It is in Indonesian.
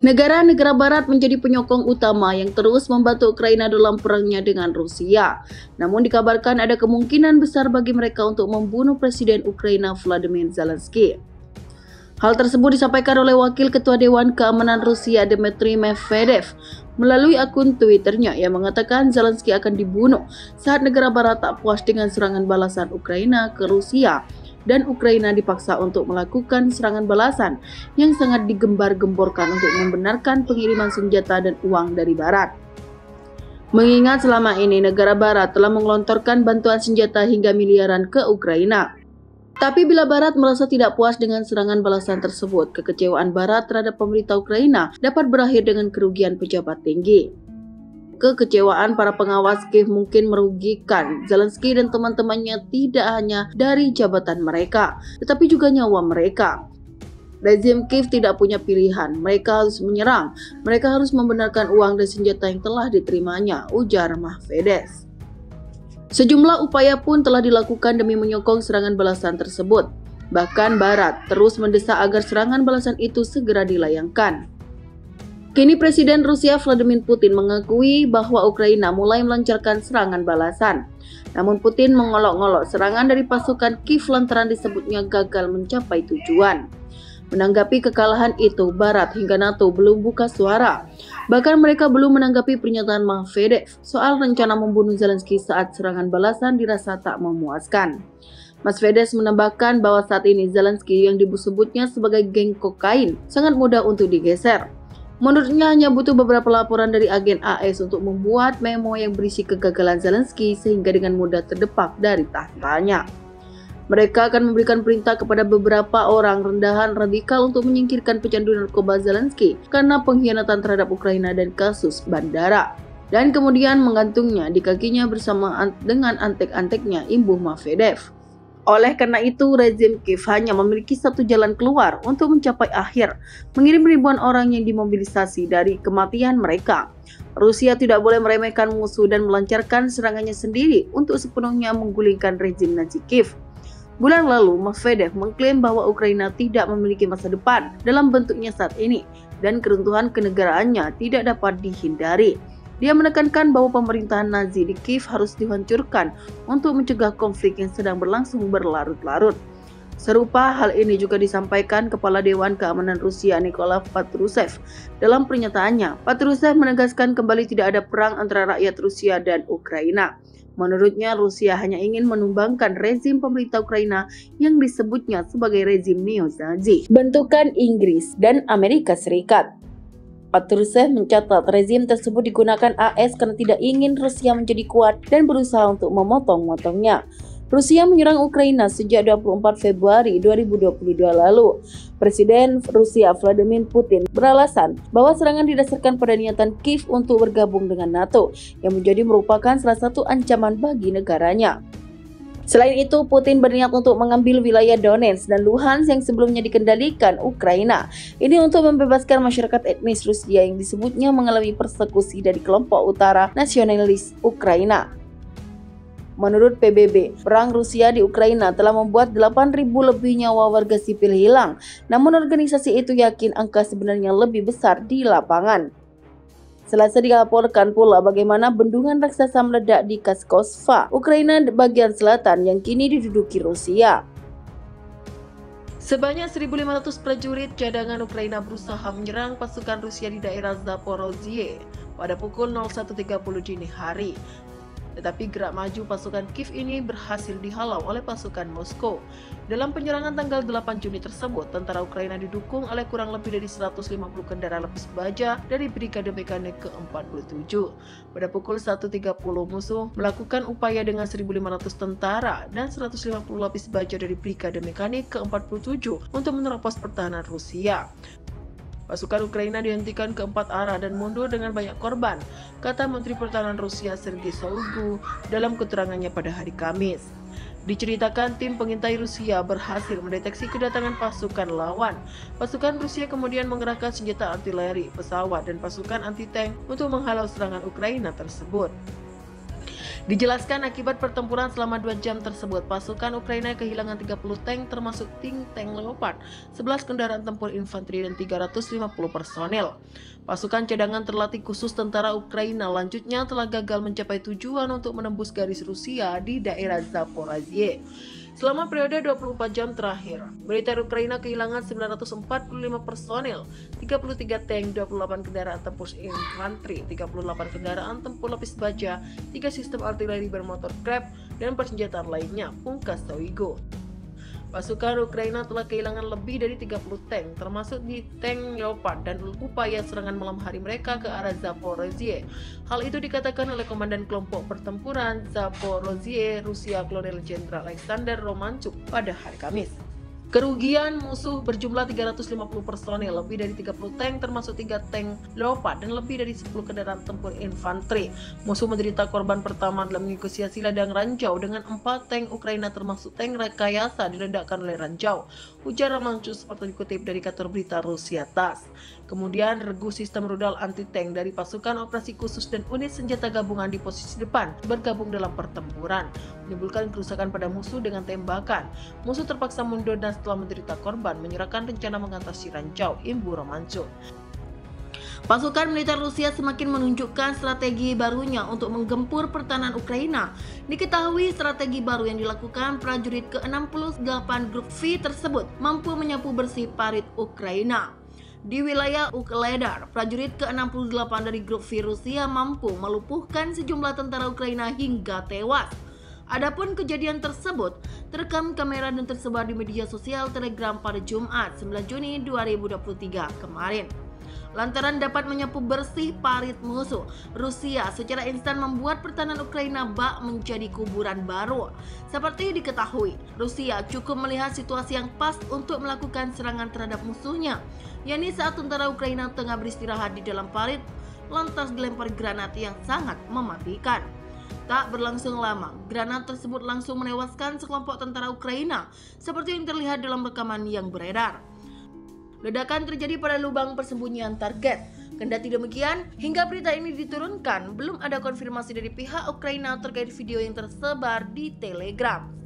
Negara-negara barat menjadi penyokong utama yang terus membantu Ukraina dalam perangnya dengan Rusia. Namun dikabarkan ada kemungkinan besar bagi mereka untuk membunuh Presiden Ukraina Volodymyr Zelensky. Hal tersebut disampaikan oleh Wakil Ketua Dewan Keamanan Rusia Dmitry Medvedev melalui akun Twitternya yang mengatakan Zelensky akan dibunuh saat negara barat tak puas dengan serangan balasan Ukraina ke Rusia dan Ukraina dipaksa untuk melakukan serangan balasan yang sangat digembar-gemborkan untuk membenarkan pengiriman senjata dan uang dari barat. Mengingat selama ini negara barat telah mengelontorkan bantuan senjata hingga miliaran ke Ukraina. Tapi bila Barat merasa tidak puas dengan serangan balasan tersebut, kekecewaan Barat terhadap pemerintah Ukraina dapat berakhir dengan kerugian pejabat tinggi. Kekecewaan para pengawas Kiev mungkin merugikan Zelensky dan teman-temannya tidak hanya dari jabatan mereka, tetapi juga nyawa mereka. Rezim Kiev tidak punya pilihan, mereka harus menyerang, mereka harus membenarkan uang dan senjata yang telah diterimanya, ujar Medvedev. Sejumlah upaya pun telah dilakukan demi menyokong serangan balasan tersebut. Bahkan Barat terus mendesak agar serangan balasan itu segera dilayangkan. Kini Presiden Rusia Vladimir Putin mengakui bahwa Ukraina mulai melancarkan serangan balasan. Namun Putin mengolok-olok serangan dari pasukan Kiev lantaran disebutnya gagal mencapai tujuan. Menanggapi kekalahan itu, Barat hingga NATO belum buka suara. Bahkan mereka belum menanggapi pernyataan Medvedev soal rencana membunuh Zelensky saat serangan balasan dirasa tak memuaskan. Medvedev menambahkan bahwa saat ini Zelensky yang disebutnya sebagai geng kokain sangat mudah untuk digeser. Menurutnya hanya butuh beberapa laporan dari agen AS untuk membuat memo yang berisi kegagalan Zelensky sehingga dengan mudah terdepak dari tahtanya. Mereka akan memberikan perintah kepada beberapa orang rendahan radikal untuk menyingkirkan pecandu narkoba Zelensky karena pengkhianatan terhadap Ukraina dan kasus bandara. Dan kemudian mengantungnya di kakinya bersama dengan antek-anteknya, imbuh Medvedev. Oleh karena itu, rezim Kiev hanya memiliki satu jalan keluar untuk mencapai akhir, mengirim ribuan orang yang dimobilisasi dari kematian mereka. Rusia tidak boleh meremehkan musuh dan melancarkan serangannya sendiri untuk sepenuhnya menggulingkan rezim Nazi Kiev. Bulan lalu, Medvedev mengklaim bahwa Ukraina tidak memiliki masa depan dalam bentuknya saat ini dan keruntuhan kenegaraannya tidak dapat dihindari. Dia menekankan bahwa pemerintahan Nazi di Kiev harus dihancurkan untuk mencegah konflik yang sedang berlangsung berlarut-larut. Serupa hal ini juga disampaikan Kepala Dewan Keamanan Rusia Nikolai Patrushev. Dalam pernyataannya, Patrushev menegaskan kembali tidak ada perang antara rakyat Rusia dan Ukraina. Menurutnya, Rusia hanya ingin menumbangkan rezim pemerintah Ukraina yang disebutnya sebagai rezim neo-Nazi, bentukan Inggris dan Amerika Serikat. Patrushev mencatat rezim tersebut digunakan AS karena tidak ingin Rusia menjadi kuat dan berusaha untuk memotong-motongnya. Rusia menyerang Ukraina sejak 24 Februari 2022 lalu. Presiden Rusia Vladimir Putin beralasan bahwa serangan didasarkan pada niatan Kiev untuk bergabung dengan NATO, yang merupakan salah satu ancaman bagi negaranya. Selain itu, Putin berniat untuk mengambil wilayah Donetsk dan Luhansk yang sebelumnya dikendalikan Ukraina. Ini untuk membebaskan masyarakat etnis Rusia yang disebutnya mengalami persekusi dari kelompok utara nasionalis Ukraina. Menurut PBB, perang Rusia di Ukraina telah membuat 8.000 lebih nyawa warga sipil hilang. Namun organisasi itu yakin angka sebenarnya lebih besar di lapangan. Selasa dilaporkan pula bagaimana bendungan raksasa meledak di Kakhovka, Ukraina bagian selatan yang kini diduduki Rusia. Sebanyak 1.500 prajurit cadangan Ukraina berusaha menyerang pasukan Rusia di daerah Zaporozhye pada pukul 01.30 dini hari. Tetapi gerak maju pasukan Kiev ini berhasil dihalau oleh pasukan Moskow. Dalam penyerangan tanggal 8 Juni tersebut, tentara Ukraina didukung oleh kurang lebih dari 150 kendaraan lapis baja dari Brigade Mekanik ke-47. Pada pukul 1.30 musuh melakukan upaya dengan 1.500 tentara dan 150 lapis baja dari Brigade Mekanik ke-47 untuk menerobos pertahanan Rusia. Pasukan Ukraina dihentikan ke 4 arah dan mundur dengan banyak korban, kata Menteri Pertahanan Rusia Sergei Shoigu dalam keterangannya pada hari Kamis. Diceritakan tim pengintai Rusia berhasil mendeteksi kedatangan pasukan lawan. Pasukan Rusia kemudian mengerahkan senjata artileri, pesawat, dan pasukan anti-tank untuk menghalau serangan Ukraina tersebut. Dijelaskan akibat pertempuran selama 2 jam tersebut, pasukan Ukraina kehilangan 30 tank termasuk tank Leopard, 11 kendaraan tempur infanteri dan 350 personel. Pasukan cadangan terlatih khusus tentara Ukraina lanjutnya telah gagal mencapai tujuan untuk menembus garis Rusia di daerah Zaporizhzhia. Selama periode 24 jam terakhir, militer Ukraina kehilangan 945 personel, 33 tank, 28 kendaraan tempur infanteri, 38 kendaraan tempur lapis baja, 3 sistem artileri bermotor Krep, dan persenjataan lainnya, pungkas Shoigu. Pasukan Ukraina telah kehilangan lebih dari 30 tank, termasuk di tank Leopard, dan upaya serangan malam hari mereka ke arah Zaporizhzhia. Hal itu dikatakan oleh Komandan Kelompok Pertempuran Zaporizhzhia, Rusia, Kolonel Jenderal Alexander Romanchuk pada hari Kamis. Kerugian musuh berjumlah 350 personel, lebih dari 30 tank termasuk 3 tank Leopard dan lebih dari 10 kendaraan tempur infanteri. Musuh menderita korban pertama dalam negosiasi ladang ranjau dengan 4 tank Ukraina termasuk tank rekayasa diledakkan oleh ranjau, ujar Romanchuk seperti dikutip dari kantor berita Rusia TASS. Kemudian regu sistem rudal anti-tank dari pasukan operasi khusus dan unit senjata gabungan di posisi depan bergabung dalam pertempuran, menimbulkan kerusakan pada musuh dengan tembakan. Musuh terpaksa mundur dan setelah menderita korban menyerahkan rencana mengatasi ranjau, imbu Romanchuk. Pasukan militer Rusia semakin menunjukkan strategi barunya untuk menggempur pertahanan Ukraina. Diketahui strategi baru yang dilakukan prajurit ke-68 Grup V tersebut mampu menyapu bersih parit Ukraina. Di wilayah Ukledar, prajurit ke-68 dari Grup V Rusia mampu melumpuhkan sejumlah tentara Ukraina hingga tewas. Adapun kejadian tersebut terekam kamera dan tersebar di media sosial Telegram pada Jumat 9 Juni 2023 kemarin. Lantaran dapat menyapu bersih parit musuh, Rusia secara instan membuat pertahanan Ukraina bak menjadi kuburan baru. Seperti diketahui, Rusia cukup melihat situasi yang pas untuk melakukan serangan terhadap musuhnya, yakni saat tentara Ukraina tengah beristirahat di dalam parit, lantas dilempar granat yang sangat mematikan. Tak berlangsung lama, granat tersebut langsung menewaskan sekelompok tentara Ukraina, seperti yang terlihat dalam rekaman yang beredar. Ledakan terjadi pada lubang persembunyian target. Kendati demikian, hingga berita ini diturunkan, belum ada konfirmasi dari pihak Ukraina terkait video yang tersebar di Telegram.